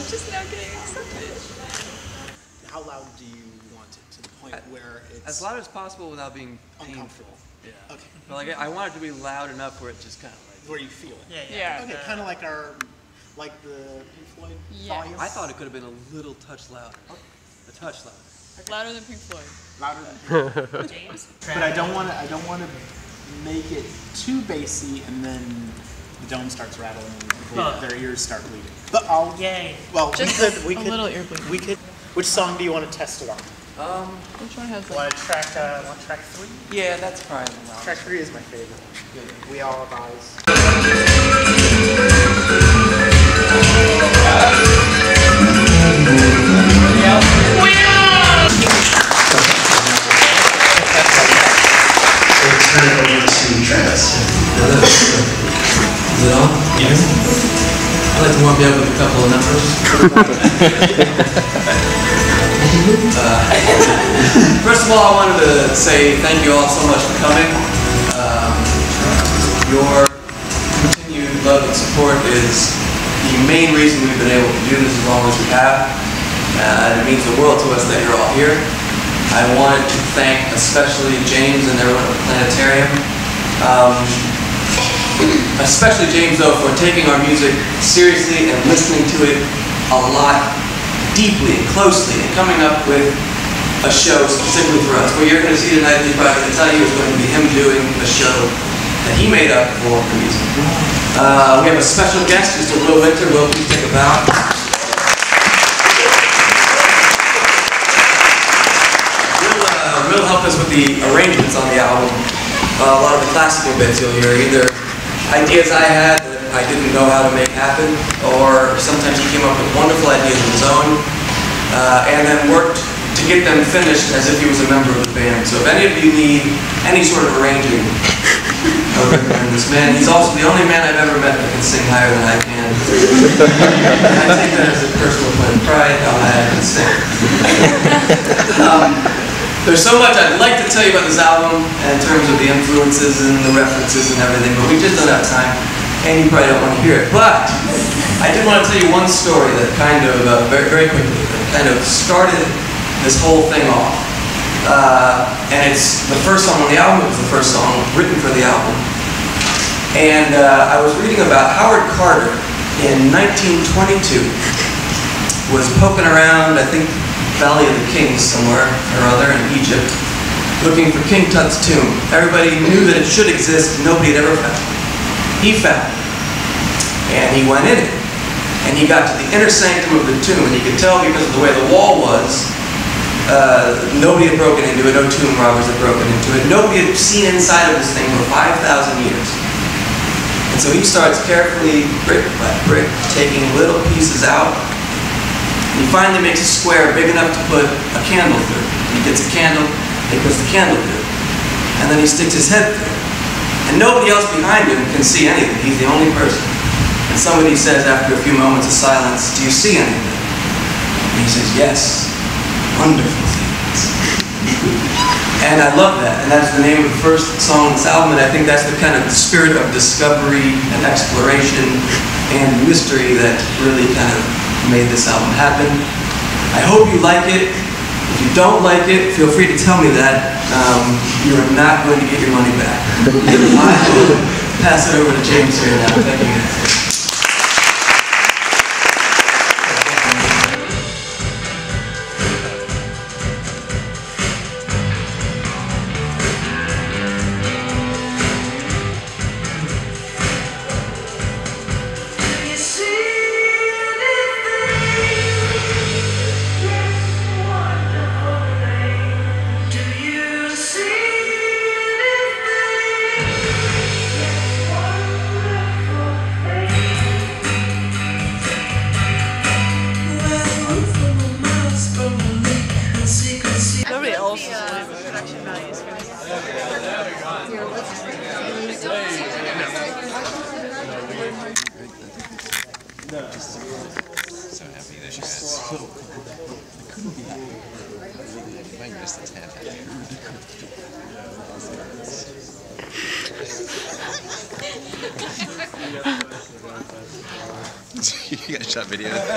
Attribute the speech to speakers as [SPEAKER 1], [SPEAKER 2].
[SPEAKER 1] just now getting accepted.
[SPEAKER 2] How loud do you want it to the point where it's
[SPEAKER 3] as loud as possible without being painful? Yeah. Okay. But like I want it to be loud enough where it just kind of like
[SPEAKER 2] where you feel it.
[SPEAKER 1] Yeah.
[SPEAKER 2] Okay, kind of like the Pink Floyd volume.
[SPEAKER 3] I thought it could have been a little touch louder. A touch louder.
[SPEAKER 1] Okay. Louder than Pink Floyd.
[SPEAKER 2] Louder than Pink Floyd. James. But I don't want to make it too bassy, and then the dome starts rattling and their ears start bleeding. But yay! Well,
[SPEAKER 1] just we could, little ear bleeding.
[SPEAKER 2] We could. Which song do you want to test it on?
[SPEAKER 1] Which one has like?
[SPEAKER 2] Want track 3?
[SPEAKER 3] Yeah, that's probably loud.
[SPEAKER 2] Track 3 is my favorite. Good. We All Have Eyes.
[SPEAKER 4] Turn it over to Travis. Is it on? Yes. I'd like to warm you up with a couple of numbers. First of all, I wanted to say thank you all so much for coming. Your continued love and support is the main reason we've been able to do this as long as we have. It means the world to us that you're all here. I wanted to thank especially James and everyone at the Planetarium. Especially James, though, for taking our music seriously and listening to it a lot deeply and closely and coming up with a show specifically for us. What you're going to see tonight, he's probably going to tell you, is going to be him doing a show that he made up for the music. We have a special guest, Mr. Will Winter. Will, please take a bow. Will help us with the arrangements on the album. A lot of the classical bits you'll hear, either ideas I had that I didn't know how to make happen, or sometimes he came up with wonderful ideas of his own, and then worked to get them finished as if he was a member of the band. So if any of you need any sort of arranging, I would recommend this man. He's also the only man I've ever met that can sing higher than I can. And I take that as a personal point of pride, how high I can sing. There's so much I'd like to tell you about this album in terms of the influences and the references and everything, but we just don't have time, and you probably don't want to hear it. But I did want to tell you one story that kind of, very, very quickly, that kind of started this whole thing off. And it's the first song on the album. It was the first song written for the album. And I was reading about Howard Carter in 1922. Was poking around, I think, Valley of the Kings somewhere or other in Egypt, looking for King Tut's tomb. Everybody knew that it should exist, nobody had ever found it. He found it, and he went in it, and he got to the inner sanctum of the tomb, and he could tell because of the way the wall was, nobody had broken into it, no tomb robbers had broken into it, nobody had seen inside of this thing for 5,000 years. And so he starts carefully, brick by brick, taking little pieces out. He finally makes a square big enough to put a candle through. He gets a candle, he puts the candle through. And then he sticks his head through. And nobody else behind him can see anything. He's the only person. And somebody says after a few moments of silence, "Do you see anything?" And he says, "Yes, wonderful things." And I love that, and that's the name of the first song on this album, and I think that's the kind of spirit of discovery and exploration and mystery that really kind of made this album happen. I hope you like it. If you don't like it, feel free to tell me that. You're not going to get your money back. I will pass it over to James here now. Thank you guys.
[SPEAKER 1] Nobody else is leaving production values for this.
[SPEAKER 5] So happy that you guys. I miss this half You got a shot video?